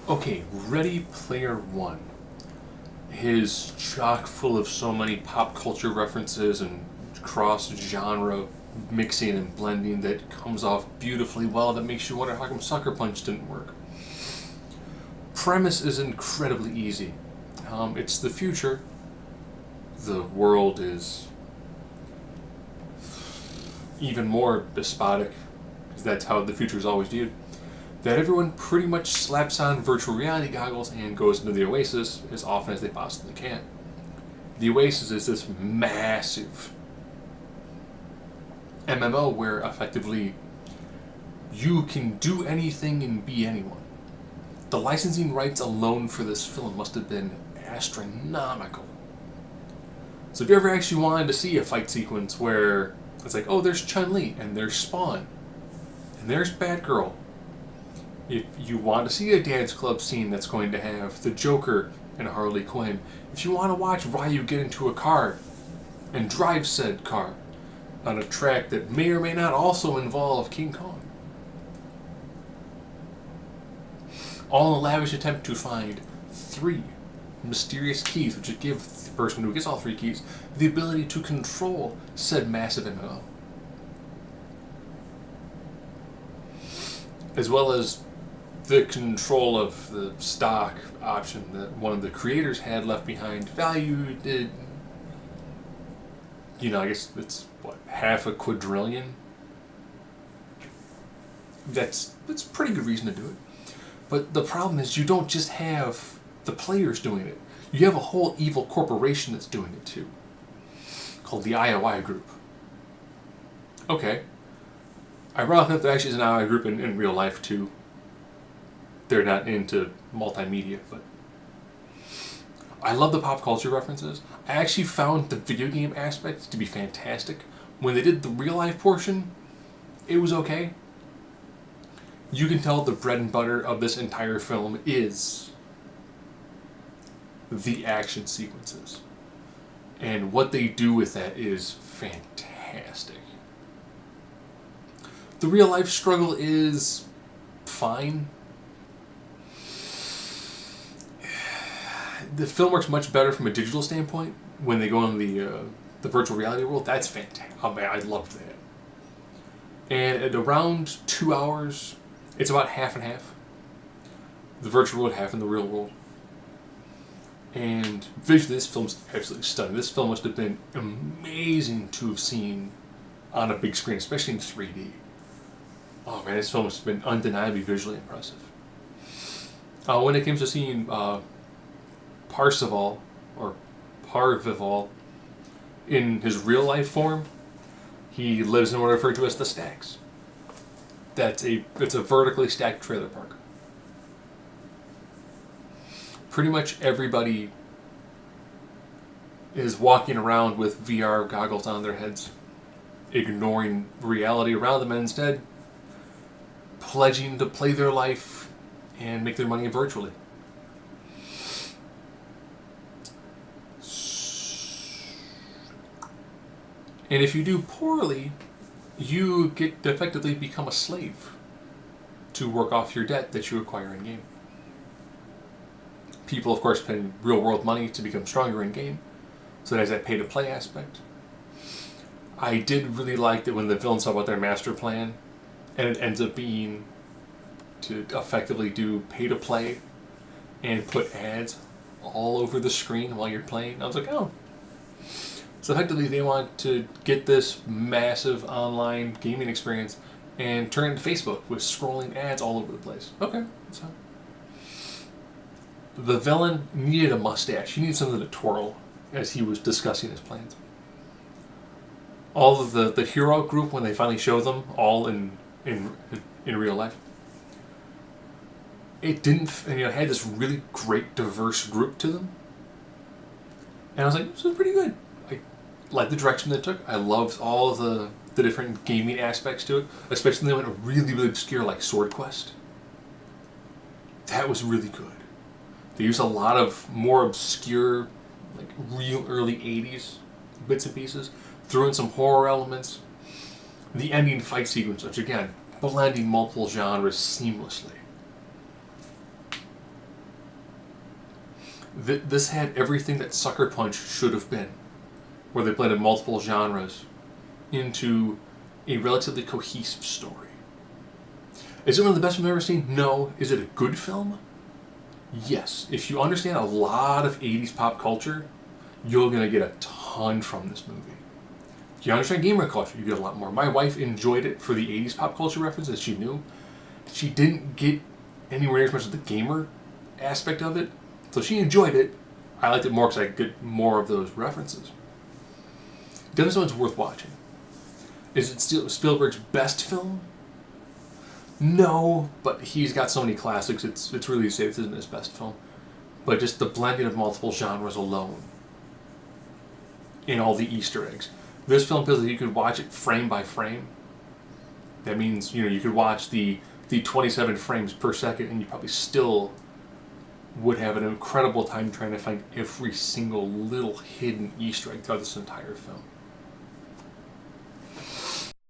Okay, Ready Player One is chock full of so many pop culture references and cross genre mixing and blending that comes off beautifully well that makes you wonder how come Sucker Punch didn't work. Premise is incredibly easy. It's the future. The world is even more despotic, because that's how the future is always viewed. That everyone pretty much slaps on virtual reality goggles and goes into the Oasis as often as they possibly can. The Oasis is this massive MMO where effectively you can do anything and be anyone. The licensing rights alone for this film must have been astronomical. So if you ever actually wanted to see a fight sequence where it's like, oh, there's Chun-Li, and there's Spawn, and there's Batgirl. If you want to see a dance club scene that's going to have the Joker and Harley Quinn, if you want to watch Ryu get into a car and drive said car on a track that may or may not also involve King Kong, all in a lavish attempt to find 3 mysterious keys, which would give the person who gets all 3 keys the ability to control said massive MMO. As well as the control of the stock option that one of the creators had left behind, valued at, I guess it's what, half a quadrillion? That's pretty good reason to do it. But the problem is you don't just have the players doing it. You have a whole evil corporation that's doing it too, called the IOI Group. Okay. Ironically enough, there actually is an IOI Group in real life too. They're not into multimedia, but I love the pop culture references. I actually found the video game aspect to be fantastic. When they did the real life portion, it was okay. You can tell the bread and butter of this entire film is the action sequences. And what they do with that is fantastic. The real life struggle is fine. The film works much better from a digital standpoint when they go in the virtual reality world. That's fantastic. Oh man, I loved that. And at around 2 hours, it's about half and half. The virtual world, half in the real world. And visually, this film's absolutely stunning. This film must have been amazing to have seen on a big screen, especially in 3D. Oh man, this film has been undeniably visually impressive. When it comes to seeing Parzival, or Parvival, in his real life form, he lives in what are referred to as the Stacks. It's a vertically stacked trailer park. Pretty much everybody is walking around with VR goggles on their heads, ignoring reality around them, and instead pledging to play their life and make their money virtually. And if you do poorly, you get to effectively become a slave to work off your debt that you acquire in game. People, of course, pay real world money to become stronger in game, so there's that pay to play aspect. I did really like that when the villains talk about their master plan, and it ends up being to effectively do pay to play and put ads all over the screen while you're playing. I was like, oh. So effectively, they want to get this massive online gaming experience and turn it into Facebook with scrolling ads all over the place. Okay, that's fine. The villain needed a mustache. He needed something to twirl as he was discussing his plans. All of the hero group, when they finally show them all in real life, it didn't. It had this really great diverse group to them, and I was like, this is pretty good. I like the direction they took. I loved all of the different gaming aspects to it, especially when they went really, really obscure, like Sword Quest. That was really good. They used a lot of more obscure, like real early 80s bits and pieces, threw in some horror elements. The ending fight sequence, which again, blending multiple genres seamlessly. This had everything that Sucker Punch should have been, where they blended multiple genres into a relatively cohesive story. Is it one of the best I've ever seen? No. Is it a good film? Yes. If you understand a lot of 80s pop culture, you're going to get a ton from this movie. If you understand gamer culture, you get a lot more. My wife enjoyed it for the 80s pop culture references she knew. She didn't get anywhere near as much of the gamer aspect of it, so she enjoyed it. I liked it more because I get more of those references. This one's worth watching. Is it still Spielberg's best film? No, but he's got so many classics, it's really safe this isn't his best film. But just the blending of multiple genres alone, and all the Easter eggs. This film feels like you could watch it frame by frame. That means, you could watch the 27 frames per second and you probably still would have an incredible time trying to find every single little hidden Easter egg throughout this entire film.